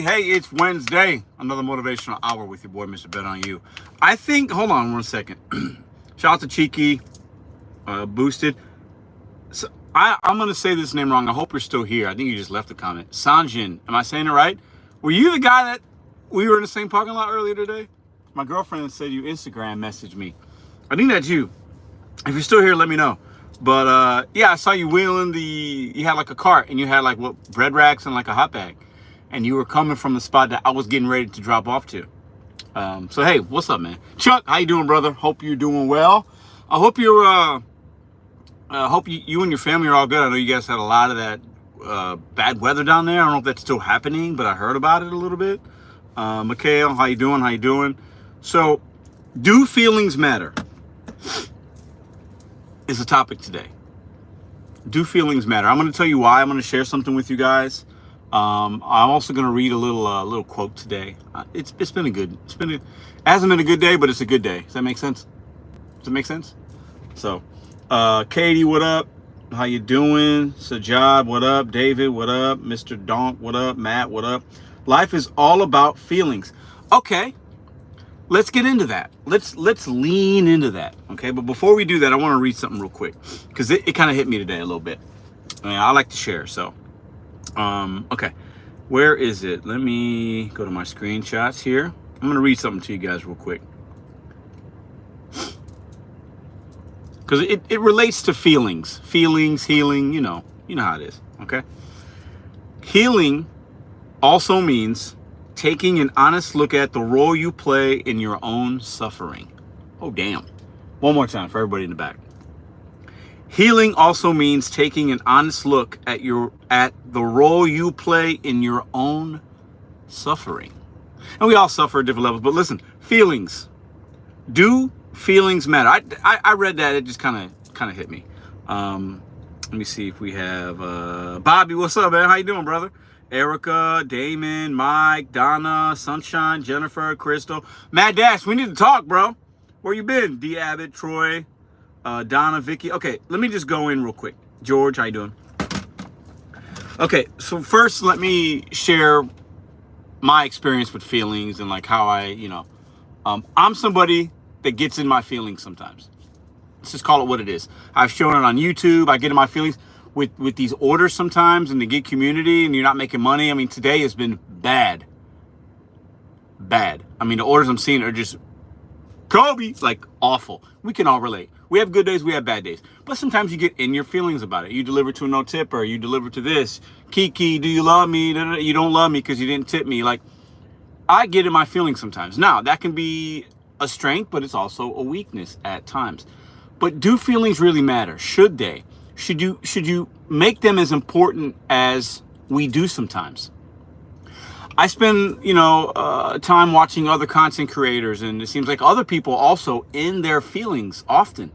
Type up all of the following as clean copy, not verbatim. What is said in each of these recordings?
Hey, it's Wednesday. Another motivational hour with your boy, Mr.BetonYou. I think, hold on one second. Shout out to Cheeky, Boosted. So I'm going to say this name wrong. I hope you're still here. I think you just left a comment. Sanjin, am I saying it right? Were you the guy that we were in the same parking lot earlier today? My girlfriend said you Instagram messaged me. I think that's you. If you're still here, let me know. But yeah, I saw you wheeling you had like a cart and you had like what, bread racks and like a hot bag. And you were coming from the spot that I was getting ready to drop off to. So hey, what's up, man? Chuck, how you doing, brother? Hope you're doing well. I hope you and your family are all good. I know you guys had a lot of that bad weather down there. I don't know if that's still happening, but I heard about it a little bit. Mikhail, how you doing? How you doing? So, do feelings matter? Is the topic today. Do feelings matter? I'm going to tell you why. I'm going to share something with you guys. I'm also going to read a little quote today. It hasn't been a good day, but it's a good day. Does that make sense? Does it make sense? So, Katie, what up? How you doing? Sajad, what up? David, what up? Mr. Donk, what up? Matt, what up? Life is all about feelings. Okay, let's get into that. Let's lean into that. Okay, but before we do that, I want to read something real quick because it kind of hit me today a little bit. I like to share, so. Okay, where is it? Let me go to my screenshots here. I'm going to read something to you guys real quick. Because it relates to feelings, healing, you know how it is, okay? Healing also means taking an honest look at the role you play in your own suffering. Oh, damn. One more time for everybody in the back. Healing also means taking an honest look at the role you play in your own suffering. And we all suffer at different levels, but listen, feelings. Do feelings matter? I read that, it just kind of hit me. Let me see if we have Bobby, what's up, man? How you doing, brother? Erica, Damon, Mike, Donna, Sunshine, Jennifer, Crystal, Mad Dash, we need to talk, bro. Where you been? D. Abbott, Troy, Donna, Vicky. Okay, let me just go in real quick. George, how you doing? Okay, so first let me share my experience with feelings and like how I'm somebody that gets in my feelings sometimes. Let's just call it what it is. I've shown it on YouTube. I get in my feelings with these orders sometimes in the gig community and you're not making money. I mean, today has been bad. I mean, the orders I'm seeing are just Kobe, like awful. We can all relate. We have good days, we have bad days. But sometimes you get in your feelings about it. You deliver to a no-tipper, you deliver to this. Kiki, do you love me? You don't love me because you didn't tip me. Like, I get in my feelings sometimes. Now, that can be a strength, but it's also a weakness at times. But do feelings really matter? Should they? Should you make them as important as we do sometimes? I spend, time watching other content creators, and it seems like other people also in their feelings often.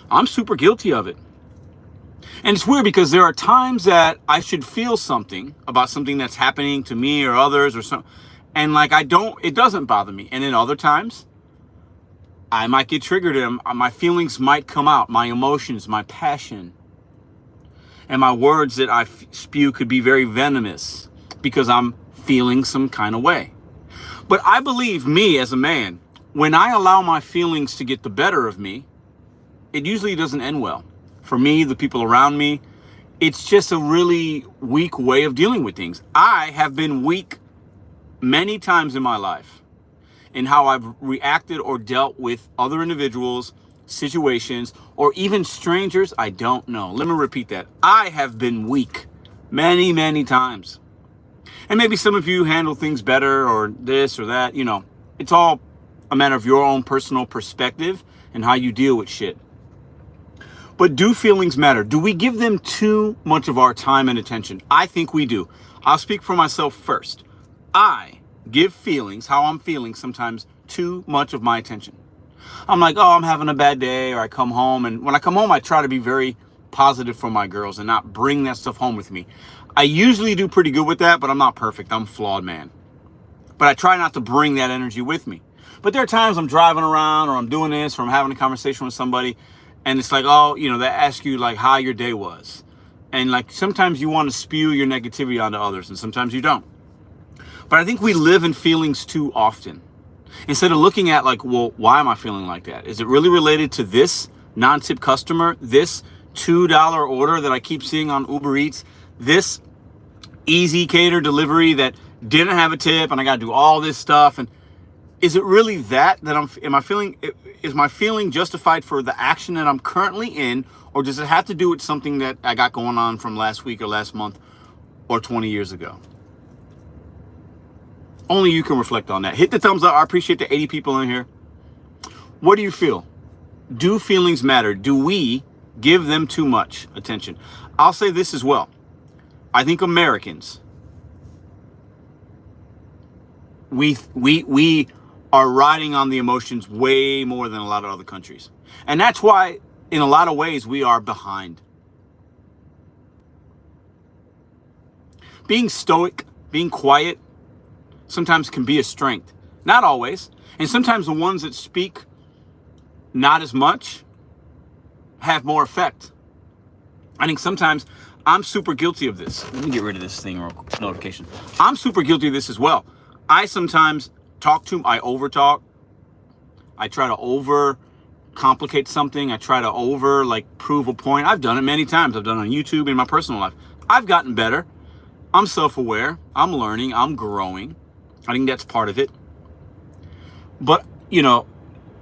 I'm super guilty of it. And it's weird because there are times that I should feel something about something that's happening to me or others or something. And like, it doesn't bother me. And then other times I might get triggered and my feelings might come out, my emotions, my passion. And my words that I spew could be very venomous because I'm feeling some kind of way. But I believe me as a man, when I allow my feelings to get the better of me, it usually doesn't end well. For me, the people around me, it's just a really weak way of dealing with things. I have been weak many times in my life in how I've reacted or dealt with other individuals, situations, or even strangers I don't know. Let me repeat that. I have been weak many, many times. And maybe some of you handle things better or this or that, it's all a matter of your own personal perspective and how you deal with shit. But do feelings matter? Do we give them too much of our time and attention? I think we do. I'll speak for myself first. I give feelings, how I'm feeling, sometimes too much of my attention. I'm like, oh, I'm having a bad day, or I come home, and when I come home, I try to be very positive for my girls and not bring that stuff home with me. I usually do pretty good with that, but I'm not perfect. I'm a flawed man. But I try not to bring that energy with me. But there are times I'm driving around or I'm doing this or I'm having a conversation with somebody and it's like, oh, they ask you like how your day was. And like sometimes you want to spew your negativity onto others and sometimes you don't. But I think we live in feelings too often. Instead of looking at like, well, why am I feeling like that? Is it really related to this non-tip customer, this $2 order that I keep seeing on Uber Eats, this easy cater delivery that didn't have a tip and I got to do all this stuff? And is it really that is my feeling justified for the action that I'm currently in, or does it have to do with something that I got going on from last week or last month or 20 years ago? Only you can reflect on that. Hit the thumbs up. I appreciate the 80 people in here. What do you feel? Do feelings matter? Do we give them too much attention? I'll say this as well. I think Americans, we are riding on the emotions way more than a lot of other countries. And that's why, in a lot of ways, we are behind. Being stoic, being quiet, sometimes can be a strength. Not always. And sometimes the ones that speak not as much have more effect. I think sometimes I'm super guilty of this. Let me get rid of this thing, notification. I'm super guilty of this as well. I sometimes I overtalk. I try to over complicate something. I try to prove a point. I've done it many times. I've done it on YouTube, in my personal life. I've gotten better. I'm self-aware. I'm learning. I'm growing. I think that's part of it. But,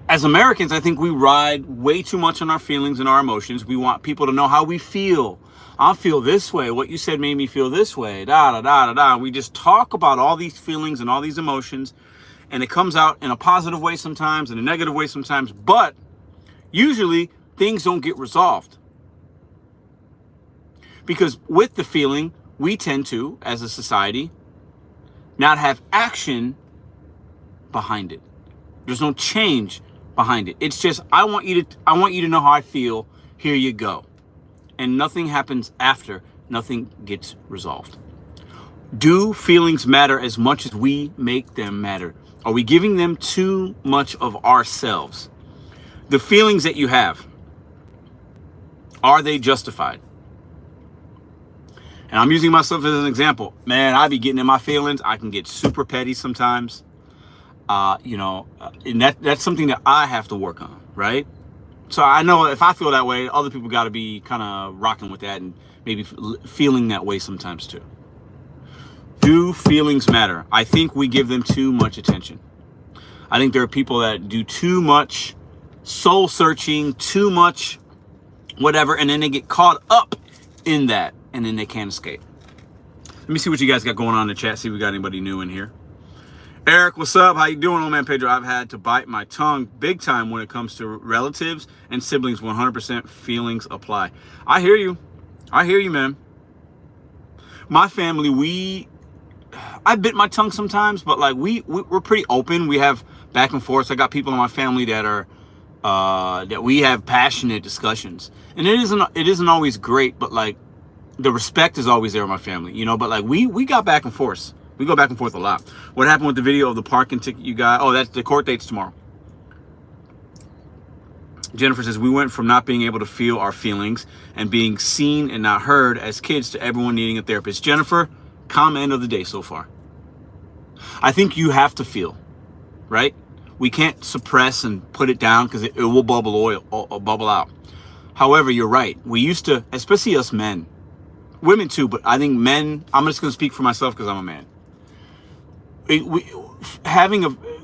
as Americans, I think we ride way too much on our feelings and our emotions. We want people to know how we feel. I feel this way. What you said made me feel this way. Da, da, da, da, da. We just talk about all these feelings and all these emotions, and it comes out in a positive way sometimes, in a negative way sometimes, but usually things don't get resolved. Because with the feeling, we tend to, as a society, not have action behind it. There's no change behind it. It's just, I want you to know how I feel. Here you go. And nothing happens after. Nothing gets resolved. Do feelings matter as much as we make them matter? Are we giving them too much of ourselves? The feelings that you have, are they justified? And I'm using myself as an example. Man, I be getting in my feelings. I can get super petty sometimes. And that's something that I have to work on, right? So I know if I feel that way, other people got to be kind of rocking with that and maybe feeling that way sometimes too. Do feelings matter? I think we give them too much attention. I think there are people that do too much soul searching, too much whatever, and then they get caught up in that, and then they can't escape. Let me see what you guys got going on in the chat. See if we got anybody new in here. Eric, what's up? How you doing, old man? Pedro, I've had to bite my tongue big time when it comes to relatives and siblings. 100% feelings apply. I hear you. I hear you, man. My family, I bit my tongue sometimes, but we're pretty open. We have back and forth. I got people in my family that are that we have passionate discussions, and it isn't always great, but the respect is always there in my family, But we got back and forth. We go back and forth a lot. What happened with the video of the parking ticket you got? Oh, that's the court date's tomorrow. Jennifer says, we went from not being able to feel our feelings and being seen and not heard as kids to everyone needing a therapist. Jennifer, comment of the day so far. I think you have to feel, right? We can't suppress and put it down because it will bubble out. However, you're right. We used to, especially us men, women too, but I think men, I'm just going to speak for myself because I'm a man.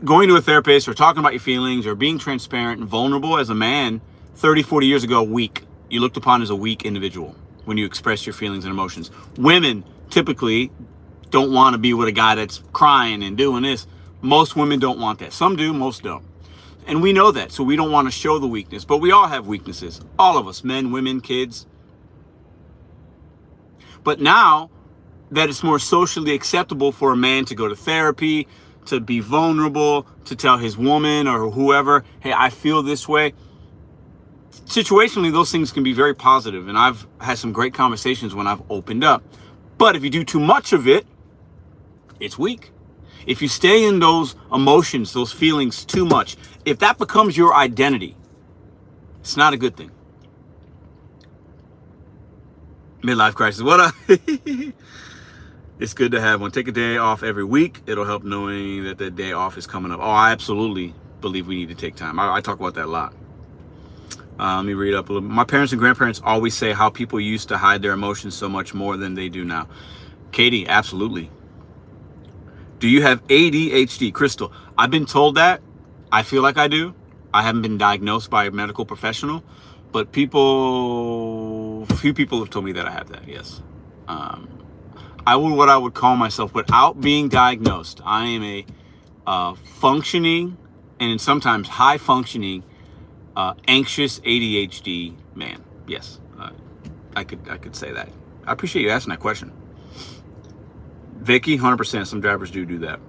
Going to a therapist or talking about your feelings or being transparent and vulnerable as a man 30, 40 years ago, weak. You looked upon as a weak individual when you express your feelings and emotions. Women typically don't want to be with a guy that's crying and doing this. Most women don't want that. Some do, most don't. And we know that, so we don't want to show the weakness. But we all have weaknesses. All of us, men, women, kids. But now that it's more socially acceptable for a man to go to therapy, to be vulnerable, to tell his woman or whoever, hey, I feel this way. Situationally, those things can be very positive, and I've had some great conversations when I've opened up. But if you do too much of it, it's weak. If you stay in those emotions, those feelings too much, if that becomes your identity, it's not a good thing. Midlife crisis. What up? It's good to have one. Take a day off every week. It'll help knowing that the day off is coming up. Oh, I absolutely believe we need to take time. I talk about that a lot. Let me read up a little bit. My parents and grandparents always say how people used to hide their emotions so much more than they do now. Katie, absolutely. Do you have ADHD? Crystal, I've been told that. I feel like I do. I haven't been diagnosed by a medical professional, but few people have told me that I have that, yes. What I would call myself, without being diagnosed, I am a functioning and sometimes high functioning anxious ADHD man. Yes, I could say that. I appreciate you asking that question. Vicky, 100%. Some drivers do that.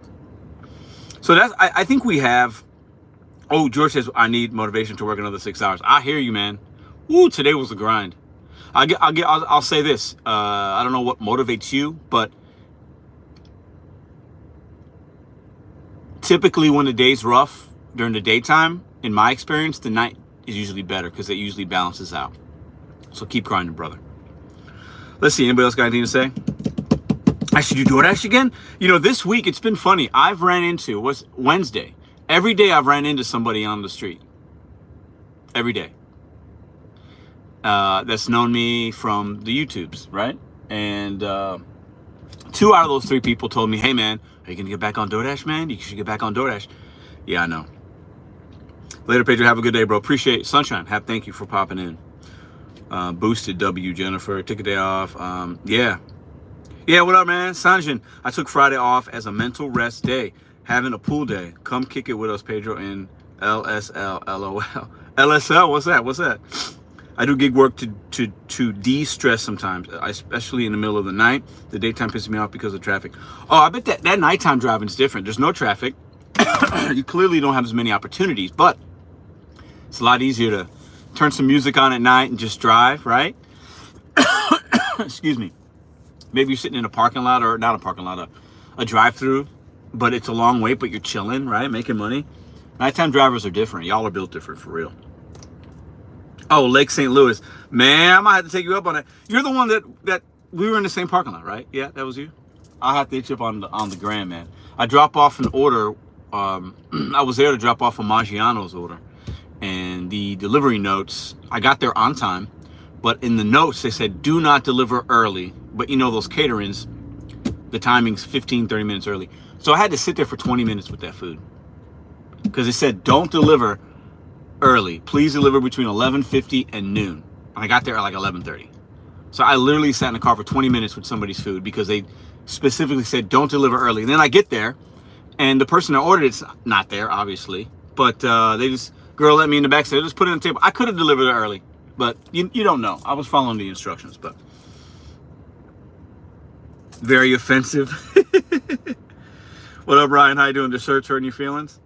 So I think we have. Oh, George says I need motivation to work another 6 hours. I hear you, man. Woo, today was a grind. I'll say this. I don't know what motivates you, but typically when the day's rough during the daytime, in my experience, the night is usually better because it usually balances out. So keep grinding, brother. Let's see. Anybody else got anything to say? I should do DoorDash again. You know, this week it's been funny. I've ran into, what's Wednesday? Every day I've ran into somebody on the street. Every day. That's known me from the YouTubes, right? And 2 out of those 3 people told me, hey, man, are you going to get back on DoorDash, man? You should get back on DoorDash. Yeah, I know. Later, Pedro. Have a good day, bro. Appreciate it. Sunshine. Thank you for popping in. Boosted W, Jennifer. Took a day off. Yeah. Yeah, what up, man? Sanjin. I took Friday off as a mental rest day. Having a pool day. Come kick it with us, Pedro, in LSL, LOL. LSL? What's that? I do gig work to de-stress sometimes, especially in the middle of the night. The daytime pisses me off because of traffic. Oh, I bet that nighttime driving is different. There's no traffic. You clearly don't have as many opportunities, but it's a lot easier to turn some music on at night and just drive, right? Excuse me. Maybe you're sitting in a parking lot, or not a parking lot, a drive-through, but it's a long wait, but you're chilling, right? Making money. Nighttime drivers are different. Y'all are built different, for real. Oh, Lake St. Louis. Man, I might have to take you up on it. You're the one that we were in the same parking lot, right? Yeah, that was you? I'll have to hit you up on the gram, man. I drop off an order. I was there to drop off a Maggiano's order. And the delivery notes, I got there on time. But in the notes, they said, do not deliver early. But you know, those caterings, the timing's 15, 30 minutes early. So I had to sit there for 20 minutes with that food. Because it said, don't deliver early. Please deliver between 11:50 and noon. And I got there at like 11:30. So I literally sat in the car for 20 minutes with somebody's food because they specifically said, don't deliver early. And then I get there, and the person that ordered it's not there, obviously. But girl let me in the back, said, just put it on the table. I could have delivered it early, but you don't know. I was following the instructions, but very offensive. What up, Ryan? How you doing? The shirt's hurting your feelings?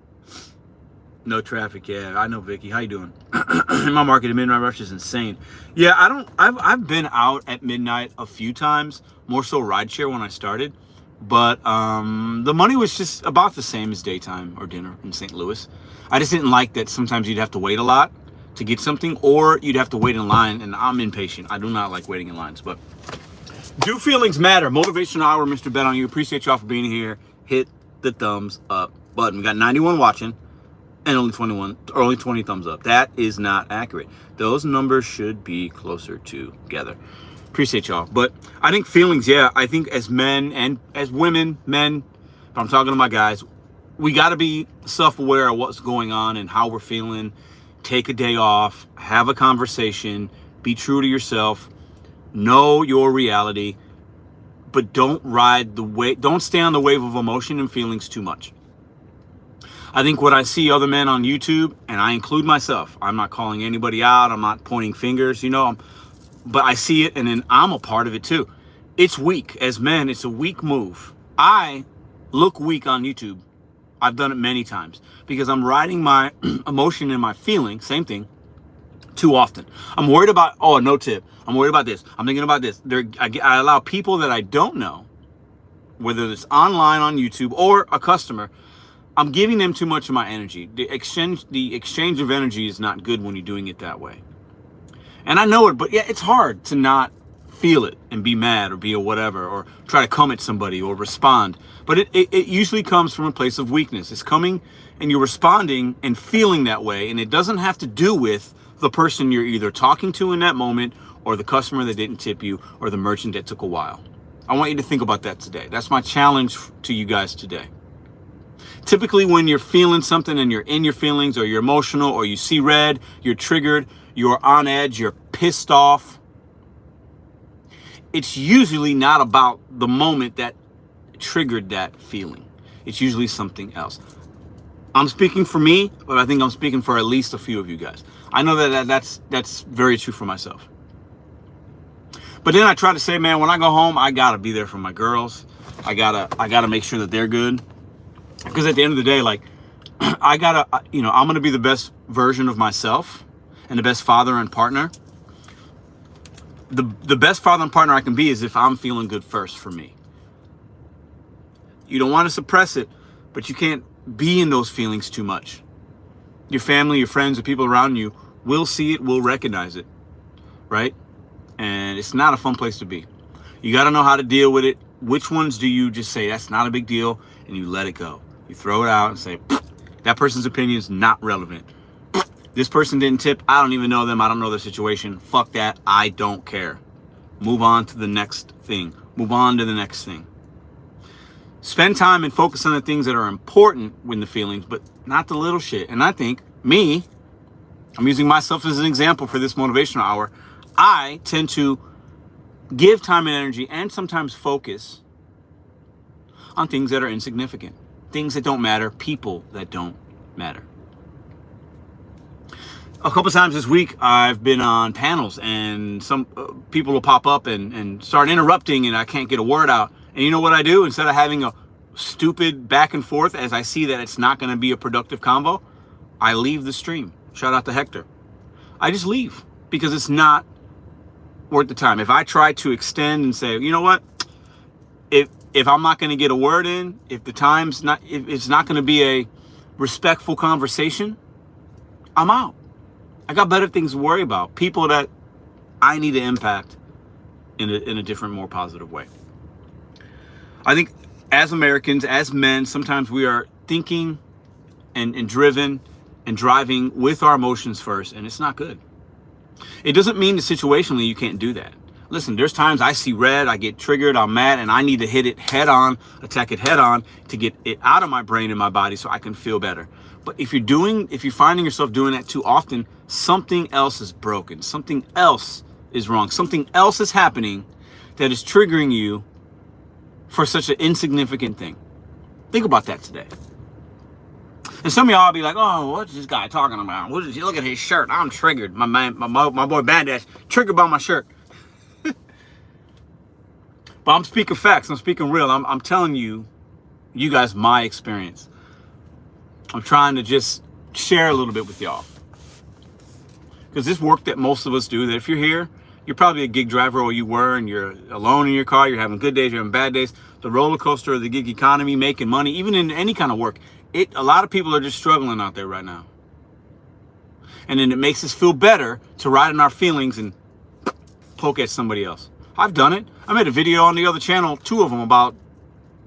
No traffic, yeah. I know, Vicky. How you doing? My market at midnight rush is insane. Yeah, I've been out at midnight a few times, more so rideshare when I started, but the money was just about the same as daytime or dinner in St. Louis. I just didn't like that sometimes you'd have to wait a lot to get something, or you'd have to wait in line, and I'm impatient. I do not like waiting in lines, but do feelings matter? Motivational Hour, Mr.BetonYou. Appreciate y'all for being here. Hit the thumbs up button. We got 91 watching. And only 20 thumbs up. That is not accurate. Those numbers should be closer together. Appreciate y'all. But I think feelings, yeah, I think as men and as women, men, if I'm talking to my guys, we got to be self-aware of what's going on and how we're feeling. Take a day off, have a conversation, be true to yourself, know your reality, but don't stay on the wave of emotion and feelings too much. I think what I see other men on YouTube, and I include myself, I'm not calling anybody out, I'm not pointing fingers, but I see it, and then I'm a part of it too. It's weak. As men, it's a weak move. I look weak on YouTube. I've done it many times because I'm riding my emotion and my feeling, same thing, too often. I'm worried about, no tip. I'm worried about this. I'm thinking about this. I allow people that I don't know, whether it's online on YouTube or a customer, I'm giving them too much of my energy. The exchange of energy is not good when you're doing it that way. And I know it, but yeah, it's hard to not feel it and be mad or be a whatever, or try to come at somebody or respond. But it usually comes from a place of weakness. It's coming and you're responding and feeling that way. And it doesn't have to do with the person you're either talking to in that moment, or the customer that didn't tip you, or the merchant that took a while. I want you to think about that today. That's my challenge to you guys today. Typically when you're feeling something and you're in your feelings, or you're emotional, or you see red, you're triggered, you're on edge, you're pissed off, it's usually not about the moment that triggered that feeling. It's usually something else. I'm speaking for me, but I think I'm speaking for at least a few of you guys. I know that's very true for myself. But then I try to say, man, when I go home, I gotta be there for my girls. I gotta make sure that they're good. Because at the end of the day, like, I'm gonna be the best version of myself and the best father and partner. The best father and partner I can be is if I'm feeling good first for me. You don't want to suppress it, but you can't be in those feelings too much. Your family, your friends, the people around you will see it, will recognize it, right? And it's not a fun place to be. You got to know how to deal with it. Which ones do you just say, that's not a big deal, and you let it go? You throw it out and say, that person's opinion is not relevant. This person didn't tip. I don't even know them. I don't know their situation. Fuck that. I don't care. Move on to the next thing. Move on to the next thing. Spend time and focus on the things that are important when the feelings, but not the little shit. And I think I'm using myself as an example for this motivational hour. I tend to give time and energy and sometimes focus on things that are insignificant, things that don't matter, people that don't matter. A couple times this week, I've been on panels, and some people will pop up and start interrupting, and I can't get a word out. And you know what I do? Instead of having a stupid back and forth as I see that it's not going to be a productive convo, I leave the stream. Shout out to Hector. I just leave because it's not worth the time. If I try to extend and say, you know what, if I'm not going to get a word in, if it's not going to be a respectful conversation, I'm out. I got better things to worry about. People that I need to impact in a different, more positive way. I think as Americans, as men, sometimes we are thinking and driven and driving with our emotions first, and it's not good. It doesn't mean that situationally you can't do that. Listen, there's times I see red, I get triggered, I'm mad, and I need to hit it head on, attack it head on to get it out of my brain and my body so I can feel better. But if you're finding yourself doing that too often, something else is broken. Something else is wrong. Something else is happening that is triggering you for such an insignificant thing. Think about that today. And some of y'all be like, oh, what's this guy talking about? What is he? Look at his shirt. I'm triggered. My boy Bandash, triggered by my shirt. But I'm speaking facts. I'm speaking real. I'm telling you guys, my experience. I'm trying to just share a little bit with y'all. Because this work that most of us do, that if you're here, you're probably a gig driver, or you were, and you're alone in your car, you're having good days, you're having bad days. The roller coaster of the gig economy, making money, even in any kind of work, a lot of people are just struggling out there right now. And then it makes us feel better to ride in our feelings and poke at somebody else. I've done it. I made a video on the other channel, 2 of them, about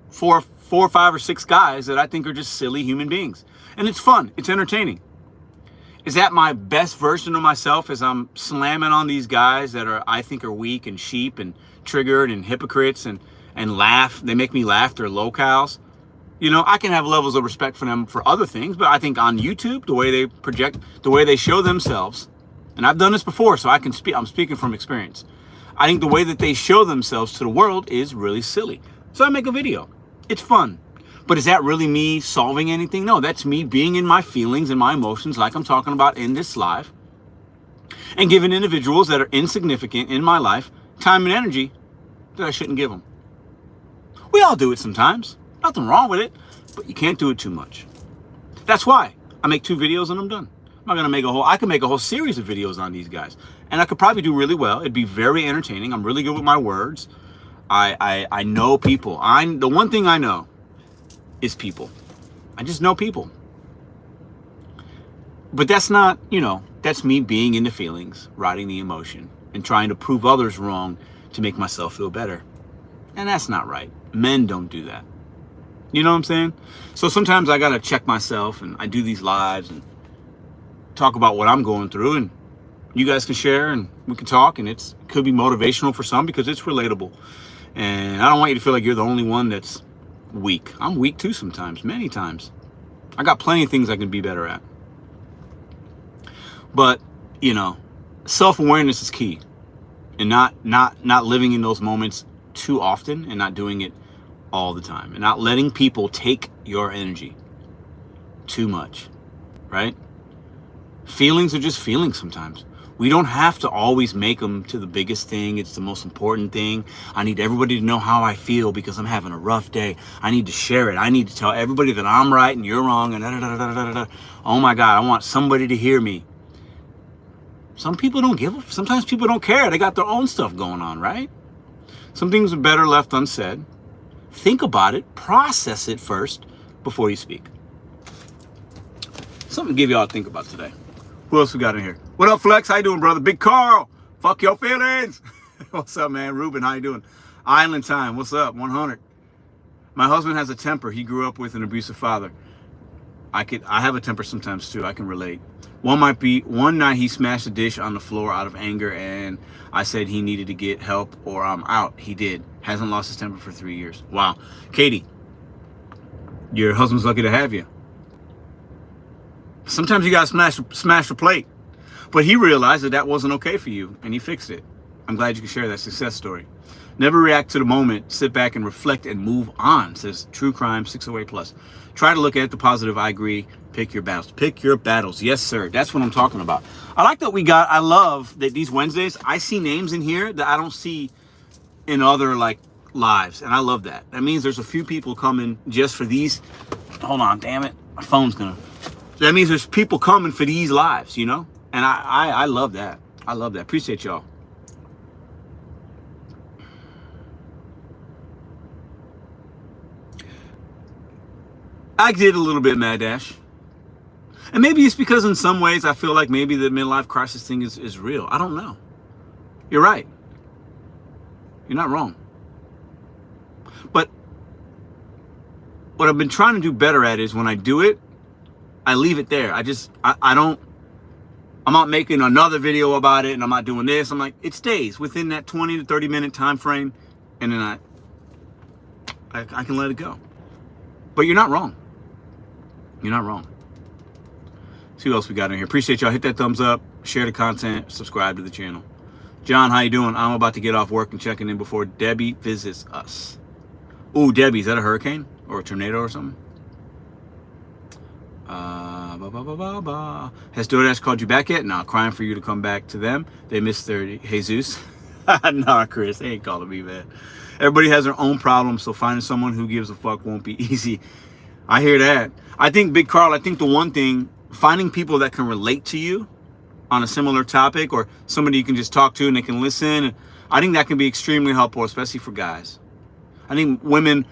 four, 5, or 6 guys that I think are just silly human beings. And it's fun. It's entertaining. Is that my best version of myself as I'm slamming on these guys that I think are weak and sheep and triggered and hypocrites and laugh? They make me laugh. They're locals. You know, I can have levels of respect for them for other things, but I think on YouTube, the way they project, the way they show themselves, and I've done this before, so I'm speaking from experience. I think the way that they show themselves to the world is really silly. So I make a video. It's fun. But is that really me solving anything? No, that's me being in my feelings and my emotions like I'm talking about in this live, and giving individuals that are insignificant in my life time and energy that I shouldn't give them. We all do it sometimes. Nothing wrong with it, but you can't do it too much. That's why I make 2 videos and I'm done. I'm not gonna make I can make a whole series of videos on these guys, and I could probably do really well. It'd be very entertaining. I'm really good with my words. I know people. The one thing I know is people. I just know people. But that's not, that's me being in the feelings, riding the emotion, and trying to prove others wrong to make myself feel better. And that's not right. Men don't do that. You know what I'm saying? So sometimes I got to check myself, and I do these lives and talk about what I'm going through, and you guys can share and we can talk, and it could be motivational for some because it's relatable. And I don't want you to feel like you're the only one that's weak. I'm weak too sometimes, many times. I got plenty of things I can be better at. But, you know, self-awareness is key, and not living in those moments too often, and not doing it all the time, and not letting people take your energy too much, right? Feelings are just feelings sometimes. We don't have to always make them to the biggest thing. It's the most important thing. I need everybody to know how I feel because I'm having a rough day. I need to share it. I need to tell everybody that I'm right and you're wrong, and oh my God, I want somebody to hear me. Some people don't give a, sometimes people don't care. They got their own stuff going on, right? Some things are better left unsaid. Think about it, process it first before you speak. Something to give y'all to think about today. Who else we got in here? What up, Flex? How you doing, brother? Big Carl. Fuck your feelings. What's up, man? Ruben, how you doing? Island Time. What's up? 100. My husband has a temper. He grew up with an abusive father. I have a temper sometimes too. I can relate. One night he smashed a dish on the floor out of anger, and I said he needed to get help or I'm out. He did. Hasn't lost his temper for 3 years. Wow. Katie, your husband's lucky to have you. Sometimes you gotta smash a plate. But he realized that wasn't okay for you, and he fixed it. I'm glad you can share that success story. Never react to the moment. Sit back and reflect and move on, says True Crime 608+. Try to look at the positive. I agree. Pick your battles. Pick your battles. Yes, sir. That's what I'm talking about. I like that I love that these Wednesdays, I see names in here that I don't see in other lives. And I love that. That means there's a few people coming just for these. Hold on, damn it. My phone's gonna. That means there's people coming for these lives, you know? And I love that. I love that. Appreciate y'all. I did a little bit Mad Dash. And maybe it's because in some ways I feel like maybe the midlife crisis thing is real. I don't know. You're right. You're not wrong. But what I've been trying to do better at is when I do it, I leave it there. I'm not making another video about it, and I'm not doing this. I'm like, it stays within that 20 to 30 minute time frame, and then I can let it go. But you're not wrong. You're not wrong. See what else we got in here. Appreciate y'all. Hit that thumbs up, share the content, subscribe to the channel. John, how you doing? I'm about to get off work and checking in before Debbie visits us. Ooh, Debbie, is that a hurricane or a tornado or something? Has DoorDash called you back yet? No, crying for you to come back to them. They missed their Jesus. Nah, Chris, they ain't calling me, man. Everybody has their own problems, so finding someone who gives a fuck won't be easy. I hear that. I think, Big Carl, I think the one thing, finding people that can relate to you on a similar topic, or somebody you can just talk to and they can listen, I think that can be extremely helpful, especially for guys. I think women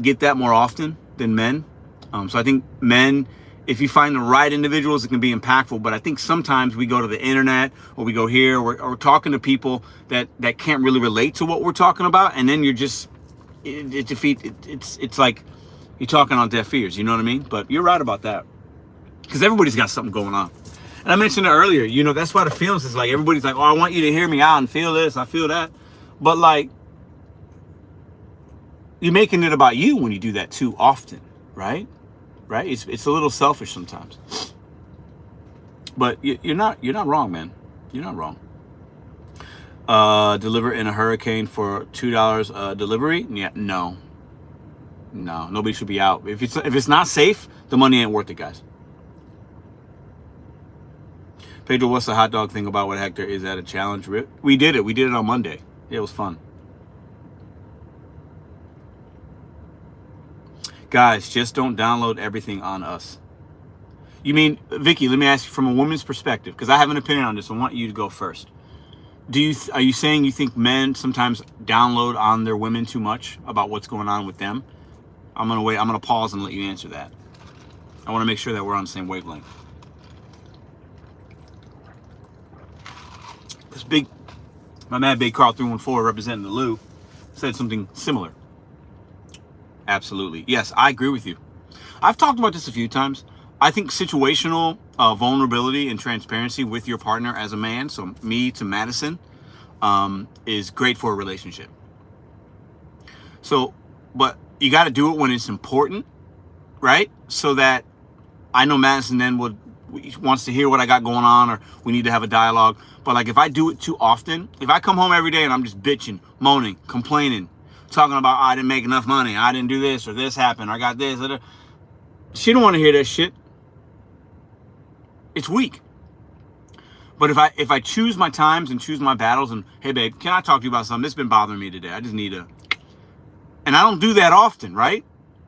get that more often than men. So I think men, if you find the right individuals, it can be impactful. But I think sometimes we go to the internet, or we go here, or we're talking to people that can't really relate to what we're talking about, and then you're just it's like you're talking on deaf ears. You know what I mean? But you're right about that, because everybody's got something going on. And I mentioned it earlier. You know, that's why the feelings is like everybody's like, oh, I want you to hear me out and feel this, I feel that. But like, you're making it about you when you do that too often, right? Right? It's a little selfish sometimes. But you're not wrong, man. You're not wrong. Deliver in a hurricane for $2 delivery? Yeah, no. Nobody should be out. If it's not safe, the money ain't worth it, guys. Pedro, what's the hot dog thing about? What Hector is that a challenge? We did it. We did it on Monday. Yeah, it was fun. Guys, just don't download everything on us. You mean, Vicky, let me ask you from a woman's perspective, because I have an opinion on this. I want you to go first. Are you saying you think men sometimes download on their women too much about what's going on with them? I'm going to wait. I'm going to pause and let you answer that. I want to make sure that we're on the same wavelength. This My man Big Carl 314 representing the Lou said something similar. Absolutely. Yes, I agree with you. I've talked about this a few times. I think situational vulnerability and transparency with your partner as a man, so me to Madison, is great for a relationship. So, but you got to do it when it's important, right? So that I know Madison then wants to hear what I got going on, or we need to have a dialogue. But like if I do it too often, if I come home every day and I'm just bitching, moaning, complaining, talking about I didn't make enough money, I didn't do this, or this happened, or I got this, she don't want to hear that shit. It's weak. But if I choose my times and choose my battles and, hey babe, can I talk to you about something? This has been bothering me today. I just need and I don't do that often, right?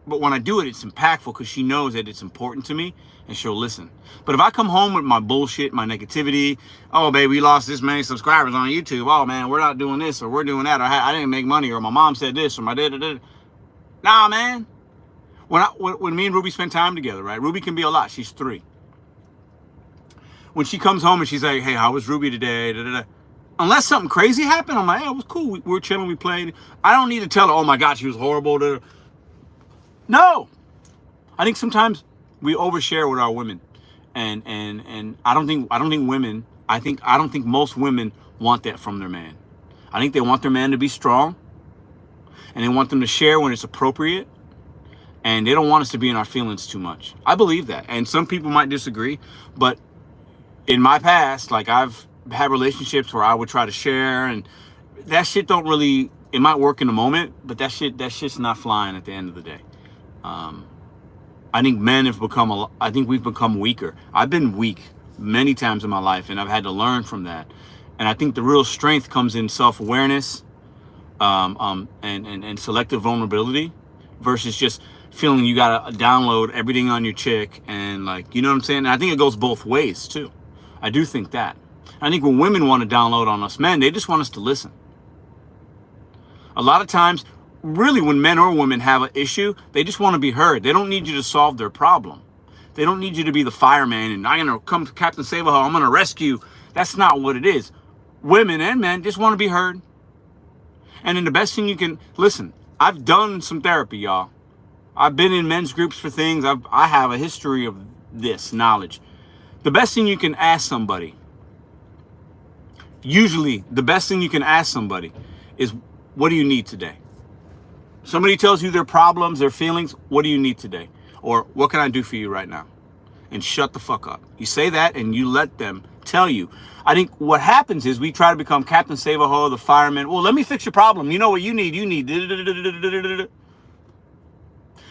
But when I do it, it's impactful because she knows that it's important to me and she'll listen. But if I come home with my bullshit, my negativity, oh babe, we lost this many subscribers on YouTube. Oh man, we're not doing this or we're doing that. Or I didn't make money, or my mom said this, or my dad. Nah, man. When me and Ruby spend time together, right? Ruby can be a lot. She's 3. When she comes home and she's like, hey, how was Ruby today? Unless something crazy happened, I'm like, yeah, it was cool. We were chilling, we played. I don't need to tell her, oh my God, she was horrible. No. I think sometimes we overshare with our women. And I don't think women, I don't think most women want that from their man. I think they want their man to be strong, and they want them to share when it's appropriate. And they don't want us to be in our feelings too much. I believe that. And some people might disagree, but in my past, like I've had relationships where I would try to share, and that shit don't really, it might work in the moment, but that shit's not flying at the end of the day. I think men have become, I think we've become weaker. I've been weak many times in my life, and I've had to learn from that. And I think the real strength comes in self-awareness, and selective vulnerability versus just feeling you gotta download everything on your chick and like, you know what I'm saying? And I think it goes both ways too. I do think that. I think when women want to download on us men, they just want us to listen. A lot of times, really when men or women have an issue, they just want to be heard. They don't need you to solve their problem. They don't need you to be the fireman and I'm gonna come to Captain Save-A-Ho, I'm gonna rescue. That's not what it is. Women and men just want to be heard. And then the best thing you can, listen, I've done some therapy, y'all. I've been in men's groups for things. I have a history of this knowledge. The best thing you can ask somebody, usually the best thing you can ask somebody is, what do you need today? Somebody tells you their problems, their feelings, what do you need today? Or what can I do for you right now? And shut the fuck up. You say that and you let them tell you. I think what happens is we try to become Captain Save-A-Ho, the fireman. Well, let me fix your problem. You know what you need? You need.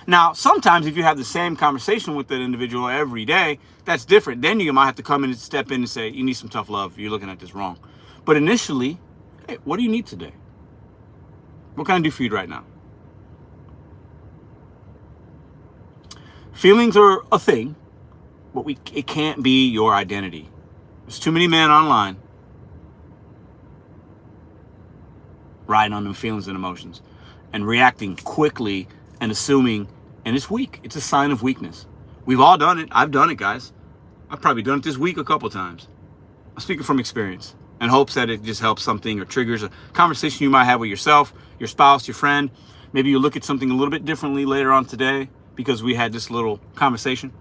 Now, sometimes if you have the same conversation with that individual every day, that's different. Then you might have to come in and step in and say, you need some tough love. You're looking at this wrong. But initially, hey, what do you need today? What can I do for you right now? Feelings are a thing, but it can't be your identity. There's too many men online riding on them feelings and emotions and reacting quickly and assuming, and it's weak. It's a sign of weakness. We've all done it. I've done it, guys. I've probably done it this week a couple times. I'm speaking from experience and hopes that it just helps something or triggers a conversation you might have with yourself, your spouse, your friend. Maybe you look at something a little bit differently later on today because we had this little conversation.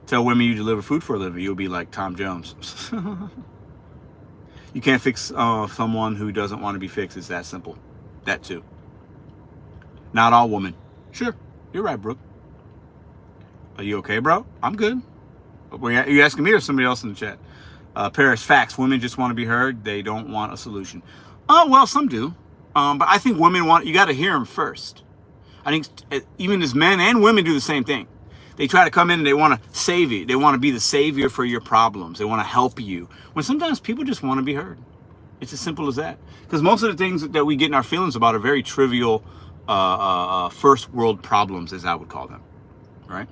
Tell women you deliver food for a living. You'll be like Tom Jones. You can't fix someone who doesn't want to be fixed. It's that simple. That too. Not all women. Sure, you're right, Brooke. Are you okay, bro? I'm good. Are you asking me or somebody else in the chat? Paris, facts. Women just want to be heard. They don't want a solution. Oh, well, some do. But I think women you got to hear them first. I think even as men and women do the same thing. They try to come in and they want to save you. They want to be the savior for your problems. They want to help you. When sometimes people just want to be heard. It's as simple as that. Because most of the things that we get in our feelings about are very trivial first world problems, as I would call them. Right?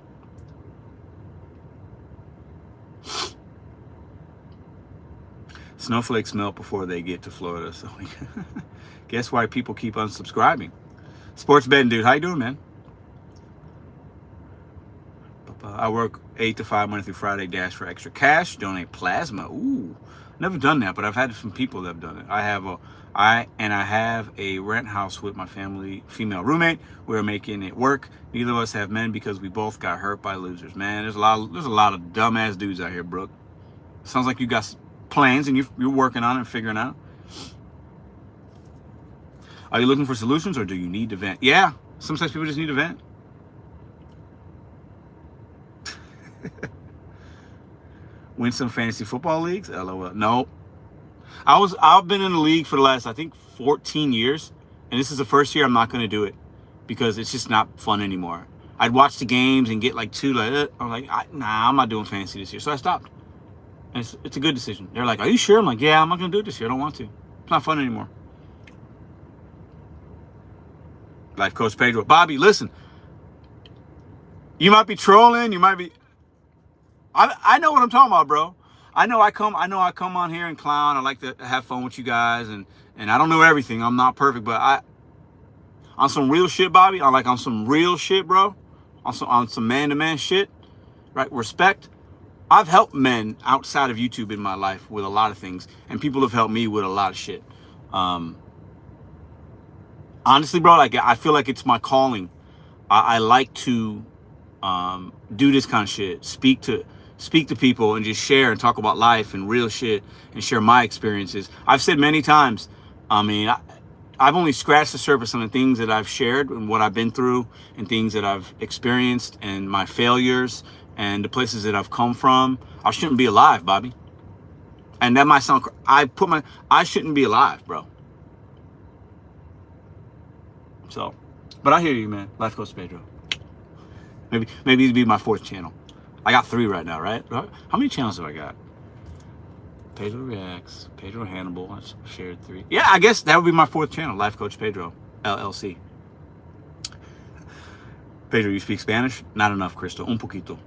Snowflakes melt before they get to Florida. So guess why people keep unsubscribing. Sports betting dude, how you doing, man? I work 8 to 5 Monday through Friday, dash for extra cash, donate plasma. Ooh, Never done that, but I've had some people that have done it. I have a rent house with my family, female roommate. We're making it work. Neither of us have men because we both got hurt by losers. Man, there's a lot of dumbass dudes out here, Brooke. Sounds like you got plans and you're working on it and figuring out. Are you looking for solutions or do you need to vent? Yeah, sometimes people just need to vent. Win some fantasy football leagues? LOL. No. I've been in the league for the last, I think, 14 years. And this is the first year I'm not going to do it because it's just not fun anymore. I'd watch the games and get like two, I'm like, nah, I'm not doing fantasy this year. So I stopped. And it's a good decision. They're like, are you sure? I'm like, yeah, I'm not going to do it this year. I don't want to. It's not fun anymore. Life Coach Pedro. Bobby, listen. You might be trolling. You might be... I know what I'm talking about, bro. I know I come on here and clown. I like to have fun with you guys, and I don't know everything. I'm not perfect, but on some real shit, Bobby. On some real shit, bro. On some man-to-man shit, right? Respect. I've helped men outside of YouTube in my life with a lot of things, and people have helped me with a lot of shit. Honestly, bro, like I feel like it's my calling. I like to do this kind of shit. Speak to people and just share and talk about life and real shit and share my experiences. I've said many times, I mean, I've only scratched the surface on the things that I've shared and what I've been through and things that I've experienced and my failures and the places that I've come from. I shouldn't be alive, Bobby. And that might sound, I shouldn't be alive, bro. So, but I hear you, man. Life Coach Pedro. Maybe it'd be my 4th channel. I got 3 right now, right? How many channels do I got? Pedro Reacts, Pedro Hannibal, I shared 3. Yeah, I guess that would be my 4th channel, Life Coach Pedro, LLC. Pedro, you speak Spanish? Not enough, Crystal. Un poquito.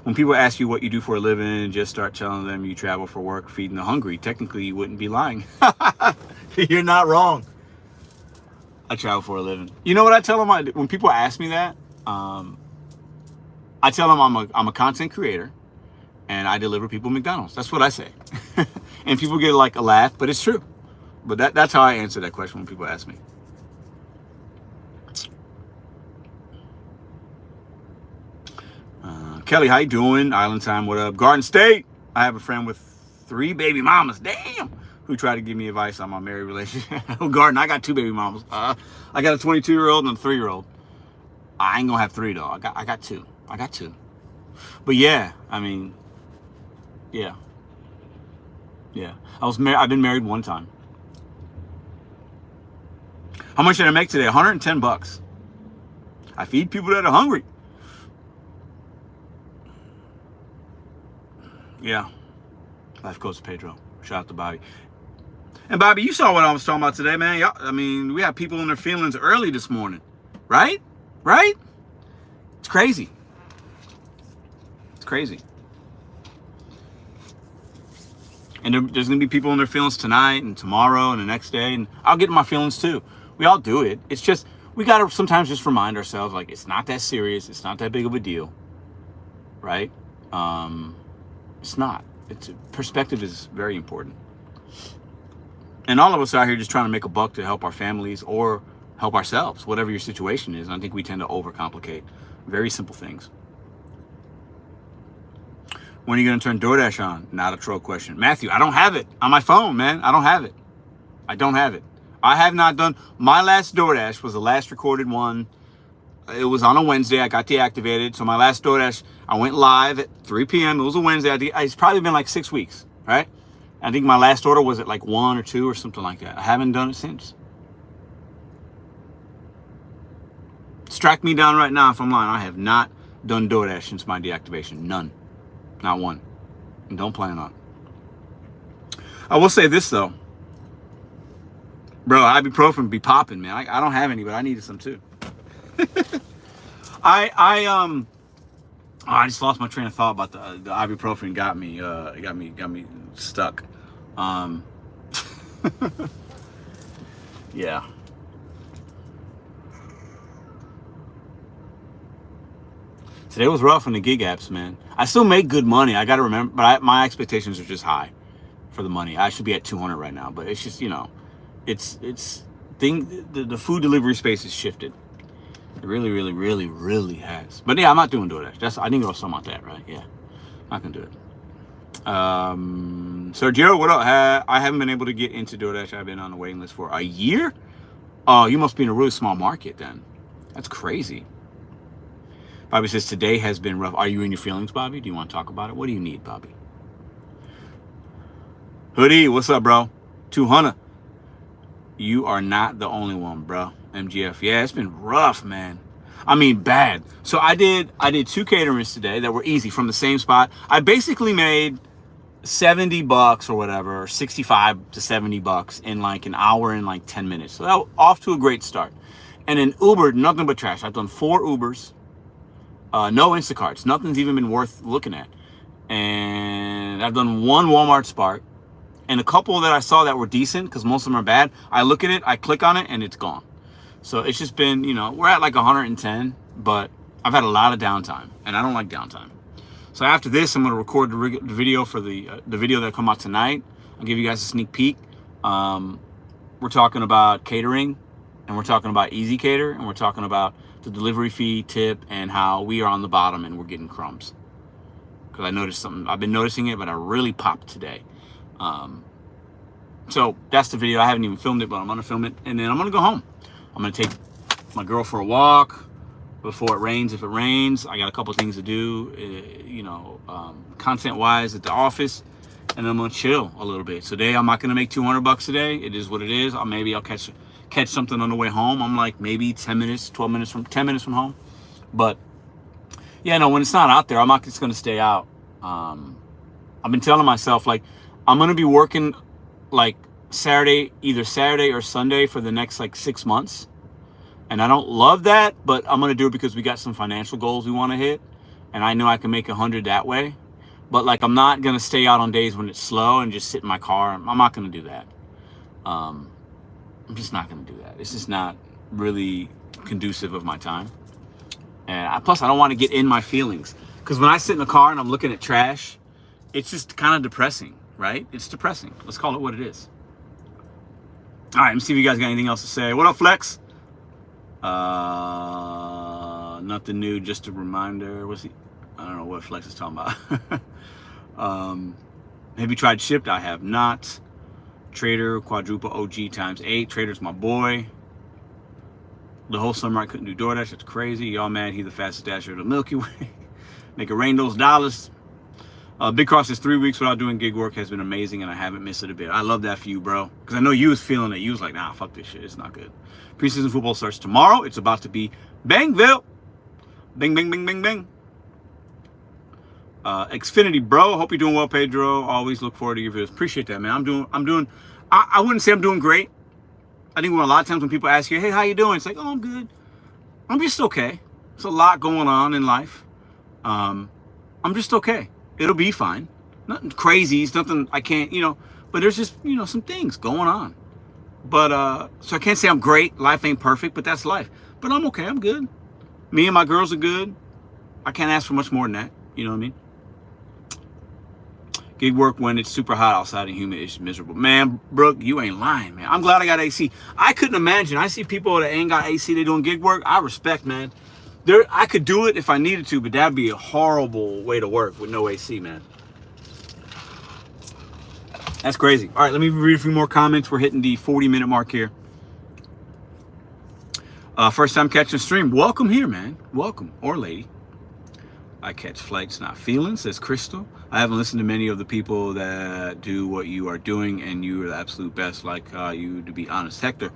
When people ask you what you do for a living, just start telling them you travel for work, feeding the hungry. Technically, you wouldn't be lying. You're not wrong. I travel for a living. You know what I tell them? When people ask me that, I tell them I'm a content creator and I deliver people McDonald's. That's what I say. And people get like a laugh, but it's true. But that's how I answer that question when people ask me. Kelly, how you doing? Island Time, what up? Garden State. I have a friend with 3 baby mamas. Damn. Who tried to give me advice on my married relationship. Garden, I got 2 baby mamas. I got a 22-year-old and a 3-year-old. I ain't gonna have 3 though. I got 2. I got 2. But yeah, I mean, yeah. I've been married 1 time. How much did I make today? $110. I feed people that are hungry. Yeah. Life Coach Pedro. Shout out to Bobby. And Bobby, you saw what I was talking about today, man. I mean, we have people in their feelings early this morning. Right? Right? It's crazy. It's crazy. And there's going to be people in their feelings tonight and tomorrow and the next day. And I'll get in my feelings too. We all do it. It's just, we got to sometimes just remind ourselves, like, it's not that serious. It's not that big of a deal. Right? It's not. Perspective is very important. And all of us out here just trying to make a buck to help our families or help ourselves, whatever your situation is. And I think we tend to overcomplicate very simple things. When are you going to turn DoorDash on? Not a troll question. Matthew, I don't have it on my phone, man. I don't have it. I don't have it. I have not done. My last DoorDash was the last recorded one. It was on a Wednesday. I got deactivated. So my last DoorDash, I went live at 3 p.m. It was a Wednesday. It's probably been like 6 weeks, right? I think my last order was at like 1 or 2 or something like that. I haven't done it since. Strike me down right now if I'm lying. I have not done DoorDash since my deactivation. None. Not one. And don't plan on it. I will say this though. Bro, ibuprofen be popping, man. I don't have any, but I needed some too. I just lost my train of thought about the ibuprofen. Got me stuck. Yeah. Today was rough on the gig apps, man. I still make good money. I got to remember, but my expectations are just high for the money. I should be at 200 right now, but it's just, the food delivery space has shifted. It really, really, really, really has. But yeah, I'm not doing DoorDash. I didn't go something about that, right? Yeah, I can do it. Sergio, what up? I haven't been able to get into DoorDash. I've been on the waiting list for a year. Oh, you must be in a really small market then. That's crazy. Bobby says today has been rough. Are you in your feelings, Bobby? Do you want to talk about it? What do you need, Bobby? Hoodie, what's up, bro? 200. You are not the only one, bro. MGF. Yeah, it's been rough, man. I mean, bad. So I did 2 caterings today that were easy from the same spot. I basically made $70 or whatever, 65 to $70 in like an hour and like 10 minutes. So that was off to a great start. And then Ubered, nothing but trash. I've done 4 Ubers, no Instacarts. Nothing's even been worth looking at. And I've done 1 Walmart Spark. And a couple that I saw that were decent, because most of them are bad. I look at it, I click on it, and it's gone. So it's just been, we're at like 110, but I've had a lot of downtime, and I don't like downtime. So after this, I'm going to record the video for the video that'll come out tonight. I'll give you guys a sneak peek. We're talking about catering, and we're talking about Easy Cater, and we're talking about the delivery fee tip and how we are on the bottom and we're getting crumbs. Because I noticed something. I've been noticing it, but I really popped today. So that's the video. I haven't even filmed it, but I'm going to film it, and then I'm going to go home. I'm going to take my girl for a walk before it rains. If it rains, I got a couple things to do, content-wise at the office, and I'm going to chill a little bit. Today, I'm not going to make $200 today. It is what it is. Maybe I'll catch something on the way home. I'm like maybe 10 minutes from home. But, yeah, no, when it's not out there, I'm not just going to stay out. I've been telling myself, like, I'm going to be working, like, either Saturday or Sunday for the next, like, 6 months. And I don't love that, but I'm going to do it because we got some financial goals we want to hit. And I know I can make 100 that way. But, like, I'm not going to stay out on days when it's slow and just sit in my car. I'm not going to do that. I'm just not going to do that. It's just not really conducive of my time. And plus, I don't want to get in my feelings. Because when I sit in the car and I'm looking at trash, it's just kind of depressing, right? It's depressing. Let's call it what it is. All right, let me see if you guys got anything else to say. What up, Flex? Nothing new, just a reminder. I don't know what Flex is talking about. Have you tried Shipped? I have not. Trader, quadruple OG times 8. Trader's my boy. The whole summer I couldn't do DoorDash. It's crazy. Y'all mad he the fastest dasher of the Milky Way. Make it rain those dollars. Big Cross is 3 weeks without doing gig work has been amazing, and I haven't missed it a bit. I love that for you, bro. Because I know you was feeling it. You was like, nah, fuck this shit. It's not good. Preseason football starts tomorrow. It's about to be Bangville. Bing, bing, bing, bing, bing. Xfinity, bro. Hope you're doing well, Pedro. Always look forward to your videos. Appreciate that, man. I wouldn't say I'm doing great. I think a lot of times when people ask you, hey, how you doing? It's like, oh, I'm good. I'm just okay. There's a lot going on in life. I'm just okay. It'll be fine. Nothing crazy. It's nothing I can't, but there's just, some things going on. But, so I can't say I'm great. Life ain't perfect, but that's life. But I'm okay. I'm good. Me and my girls are good. I can't ask for much more than that. You know what I mean? Gig work when it's super hot outside and humid is miserable. Man, Brooke, you ain't lying, man. I'm glad I got AC. I couldn't imagine. I see people that ain't got AC, they doing gig work. I respect, man. I could do it if I needed to, but that'd be a horrible way to work with no AC, man. That's crazy. All right, let me read a few more comments. We're hitting the 40-minute mark here. First time catching a stream. Welcome here, man. Welcome, or lady. I catch flights, not feelings, says Crystal. I haven't listened to many of the people that do what you are doing, and you are the absolute best, like you, to be honest. Hector,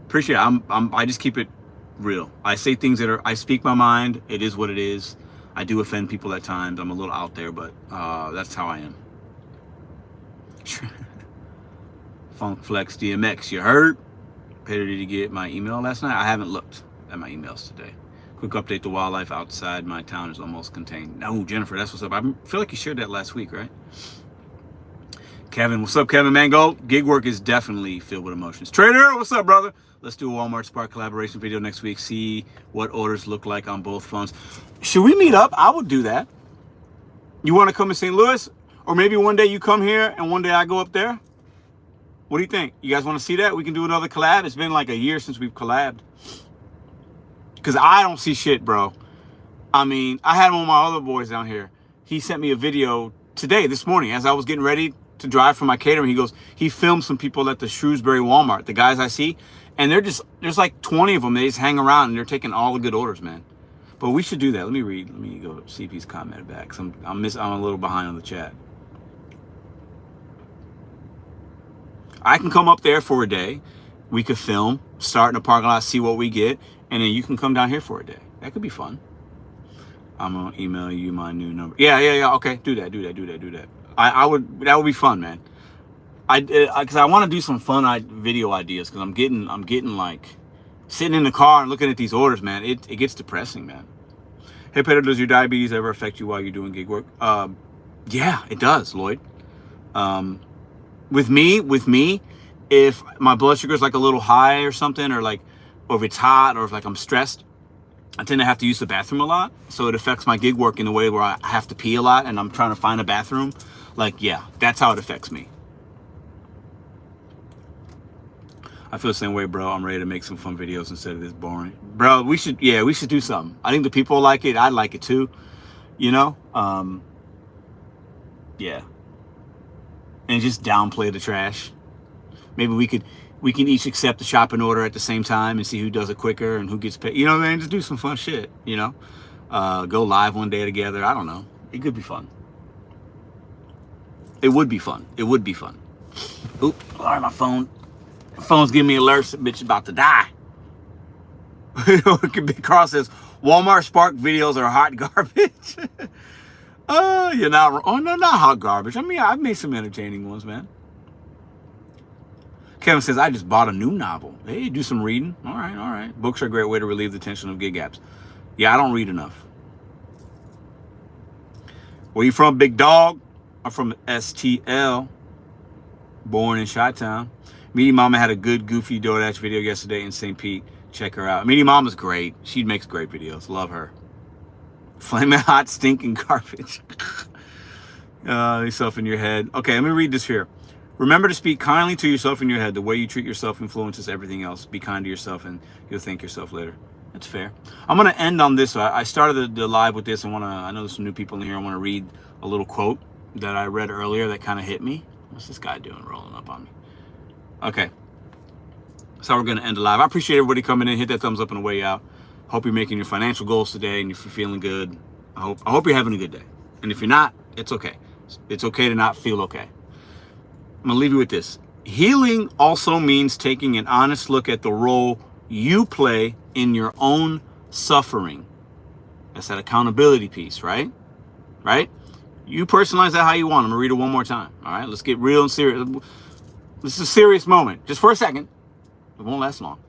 appreciate it. I just keep it real. I say things I speak my mind. It is what it is. I do offend people at times. I'm a little out there, but that's how I am. Funk Flex DMX, you heard? Pedro, did you get my email last night? I haven't looked at my emails today. Quick update, the wildlife outside my town is almost contained. No, Jennifer, that's what's up. I feel like you shared that last week, right? Kevin, what's up, Kevin, man? Go. Gig work is definitely filled with emotions. Trader, what's up, brother? Let's do a Walmart Spark collaboration video next week. See what orders look like on both phones. Should we meet up? I would do that. You want to come to St. Louis? Or maybe one day you come here and one day I go up there? What do you think? You guys want to see that? We can do another collab. It's been like a year since we've collabed. Because I don't see shit, bro. I mean, I had one of my other boys down here. He sent me a video today, this morning, as I was getting ready to drive for my catering. He goes, he filmed some people at the Shrewsbury Walmart, the guys I see. And there's like 20 of them. They just hang around and they're taking all the good orders, man. But we should do that. Let me read. Let me go see if he's commented back. Cause I'm a little behind on the chat. I can come up there for a day. We could film, start in the parking lot, see what we get, and then you can come down here for a day. That could be fun. I'm gonna email you my new number. Yeah. Okay, do that. That would be fun, man. Cause I want to do some fun video ideas. Cause I'm getting like sitting in the car and looking at these orders, man. It gets depressing, man. Hey, Pedro, does your diabetes ever affect you while you're doing gig work? Yeah, it does, Lloyd. With me, if my blood sugar is like a little high or something, or if it's hot, or if like I'm stressed, I tend to have to use the bathroom a lot. So it affects my gig work in a way where I have to pee a lot and I'm trying to find a bathroom. Like, yeah, that's how it affects me. I feel the same way, bro. I'm ready to make some fun videos instead of this boring. Bro, we should do something. I think the people like it. I'd like it too. You know? Yeah. And just downplay the trash. Maybe we can each accept the shopping order at the same time and see who does it quicker and who gets paid. You know what I mean? Just do some fun shit, you know? Go live one day together. I don't know. It could be fun. It would be fun. It would be fun. Oop, all right, my phone's giving me alerts. That bitch about to die. Big Carl says, Walmart Spark videos are hot garbage. You're not wrong. Oh, no, not hot garbage. I mean, I've made some entertaining ones, man. Kevin says, I just bought a new novel. Hey, do some reading. All right. Books are a great way to relieve the tension of gig apps. Yeah, I don't read enough. Where you from, big dog? I'm from STL. Born in Chi-Town. Meaty Mama had a good, goofy DoorDash video yesterday in St. Pete. Check her out. Meaty Mama's great. She makes great videos. Love her. Flaming hot, stinking garbage. Yourself in your head. Okay, let me read this here. Remember to speak kindly to yourself in your head. The way you treat yourself influences everything else. Be kind to yourself and you'll thank yourself later. That's fair. I'm going to end on this. I started the live with this. I know there's some new people in here. I want to read a little quote that I read earlier that kind of hit me. What's this guy doing rolling up on me? Okay. So we're going to end the live. I appreciate everybody coming in. Hit that thumbs up on the way out. Hope you're making your financial goals today and if you're feeling good. I hope you're having a good day. And if you're not, it's okay. It's okay to not feel okay. I'm going to leave you with this. Healing also means taking an honest look at the role you play in your own suffering. That's that accountability piece, right? Right? You personalize that how you want. I'm going to read it one more time. All right? Let's get real and serious. This is a serious moment. Just for a second. It won't last long.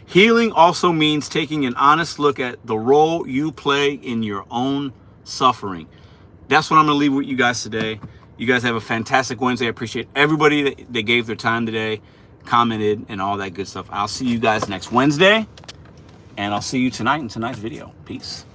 Healing also means taking an honest look at the role you play in your own suffering. That's what I'm going to leave with you guys today. You guys have a fantastic Wednesday. I appreciate everybody that gave their time today, commented, and all that good stuff. I'll see you guys next Wednesday, and I'll see you tonight in tonight's video. Peace.